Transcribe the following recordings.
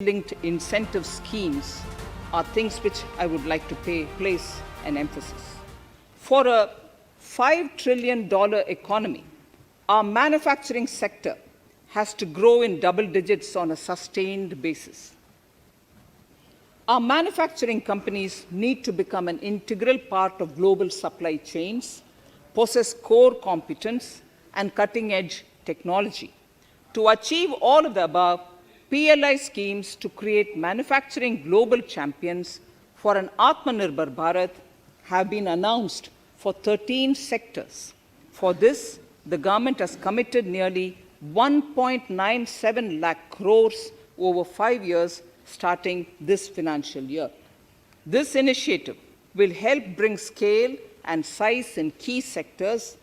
linked incentive schemes are things which I would like to place an emphasis. For a $5 trillion economy, our manufacturing sector has to grow in double digits on a sustained basis. Our manufacturing companies need to become an integral part of global supply chains, possess core competence, and cutting-edge technology. To achieve all of the above, PLI schemes to create manufacturing global champions for an Atmanirbhar Bharat have been announced for 13 sectors. For this, the government has committed nearly 1.97 lakh crores over 5 years starting this financial year. This initiative will help bring scale and size in key sectors,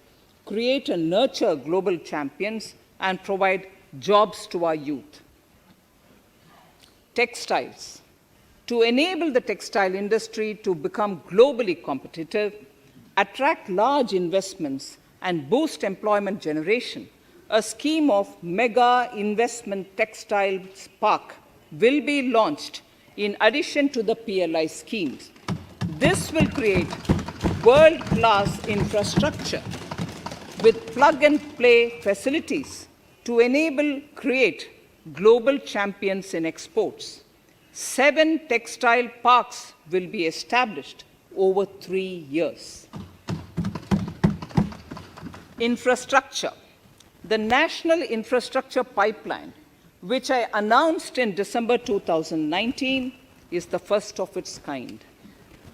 create and nurture global champions, and provide jobs to our youth. Textiles. To enable the textile industry to become globally competitive, attract large investments, and boost employment generation, a scheme of Mega Investment Textiles Park will be launched in addition to the PLI schemes. This will create world-class infrastructure with plug-and-play facilities to create global champions in exports. 7 textile parks will be established over 3 years. Infrastructure. The National Infrastructure Pipeline, which I announced in December 2019, is the first of its kind.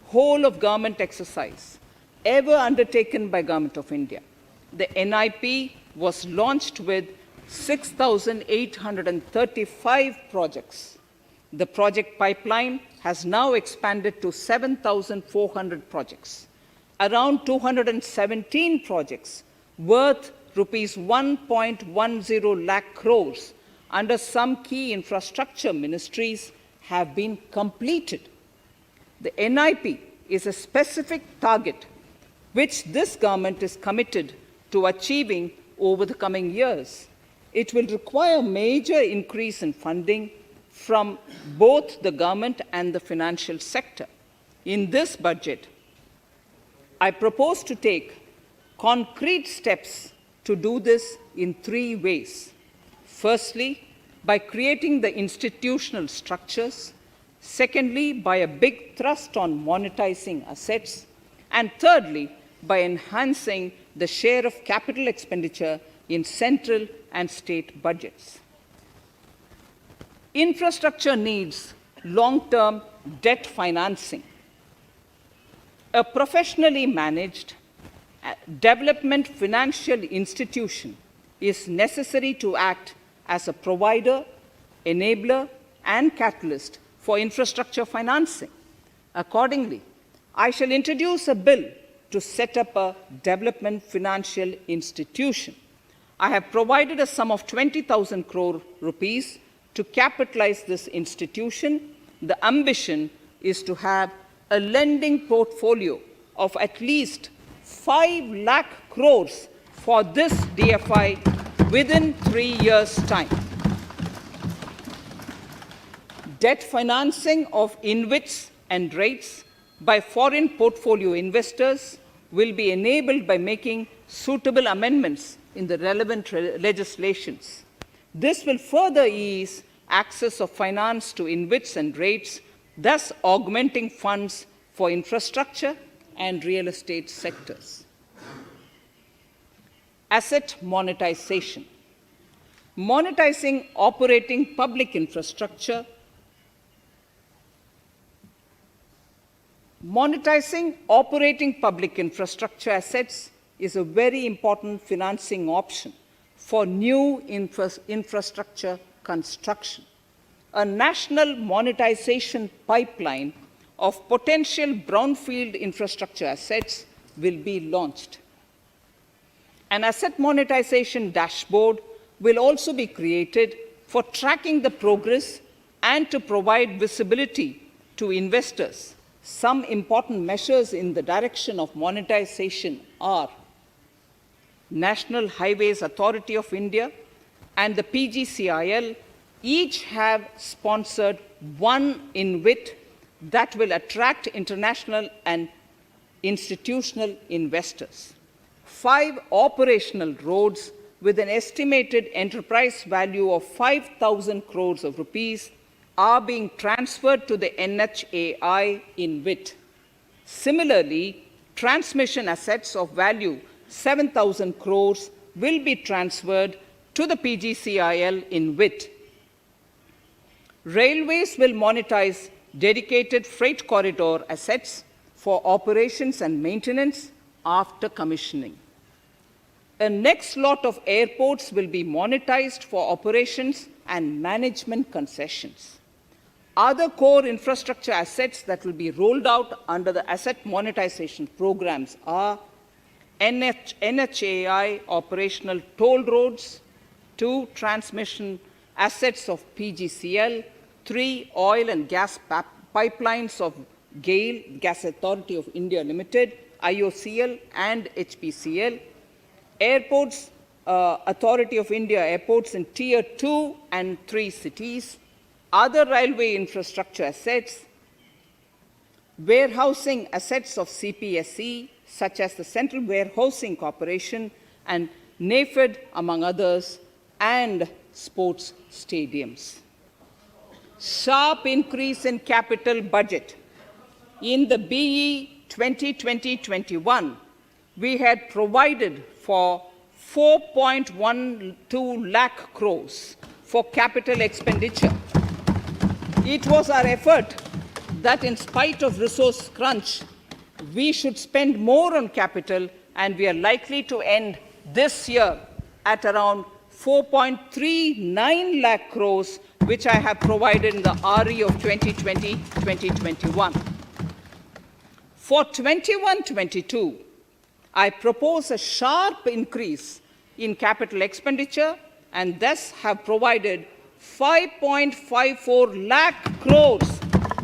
Whole of government exercise ever undertaken by Government of India. The NIP was launched with 6,835 projects. The project pipeline has now expanded to 7,400 projects. Around 217 projects worth rupees 1.10 lakh crores under some key infrastructure ministries have been completed. The NIP is a specific target which this government is committed to achieving over the coming years. It will require major increase in funding from both the government and the financial sector. In this budget, I propose to take concrete steps to do this in 3 ways. Firstly, by creating the institutional structures. Secondly, by a big thrust on monetizing assets. And thirdly, by enhancing the share of capital expenditure in central and state budgets. Infrastructure needs long-term debt financing. A professionally managed development financial institution is necessary to act as a provider, enabler, and catalyst for infrastructure financing. Accordingly, I shall introduce a bill to set up a development financial institution. I have provided a sum of 20,000 crore rupees to capitalize this institution. The ambition is to have a lending portfolio of at least 5 lakh crores for this DFI within 3 years' time. Debt financing of InvITs and REITs by foreign portfolio investors will be enabled by making suitable amendments in the relevant legislations. This will further ease access of finance to InvITs and REITs, thus augmenting funds for infrastructure and real estate sectors. Asset monetization. Monetizing operating public infrastructure. Monetizing operating public infrastructure assets is a very important financing option for new infrastructure construction. A national monetization pipeline of potential brownfield infrastructure assets will be launched. An asset monetization dashboard will also be created for tracking the progress and to provide visibility to investors. Some important measures in the direction of monetization are National Highways Authority of India and the PGCIL Each have sponsored one InvIT that will attract international and institutional investors. 5 operational roads with an estimated enterprise value of 5,000 crores of rupees are being transferred to the NHAI InvIT. Similarly, transmission assets of value 7,000 crores will be transferred to the PGCIL InvIT. Railways will monetize dedicated freight corridor assets for operations and maintenance after commissioning. A next lot of airports will be monetized for operations and management concessions. Other core infrastructure assets that will be rolled out under the asset monetization programs are NHAI operational toll roads, 2 transmission assets of PGCL, 3 oil and gas pipelines of GAIL, Gas Authority of India Limited, IOCL and HPCL, Airports Authority of India airports in Tier 2 and 3 cities, other railway infrastructure assets, warehousing assets of CPSE, such as the Central Warehousing Corporation and NAFED, among others, and sports stadiums. Sharp increase in capital budget. In the BE 2020-21, we had provided for 4.12 lakh crores for capital expenditure. It was our effort that in spite of resource crunch, we should spend more on capital, and we are likely to end this year at around 4.39 lakh crores, which I have provided in the RE of 2020-2021. For 21-22, I propose a sharp increase in capital expenditure and thus have provided 5.54 lakh crores,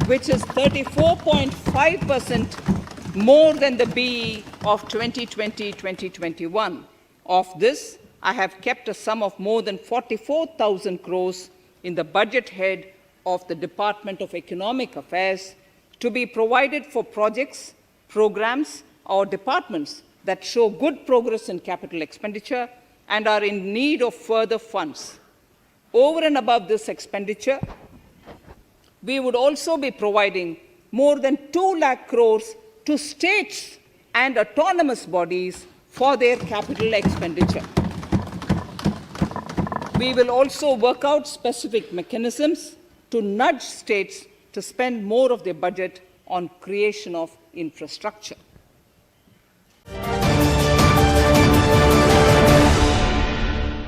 which is 34.5% more than the BE of 2020-2021. Of this, I have kept a sum of more than 44,000 crores in the budget head of the Department of Economic Affairs to be provided for projects, programs, or departments that show good progress in capital expenditure and are in need of further funds. Over and above this expenditure, we would also be providing more than 2 lakh crores to states and autonomous bodies for their capital expenditure. We will also work out specific mechanisms to nudge states to spend more of their budget on creation of infrastructure.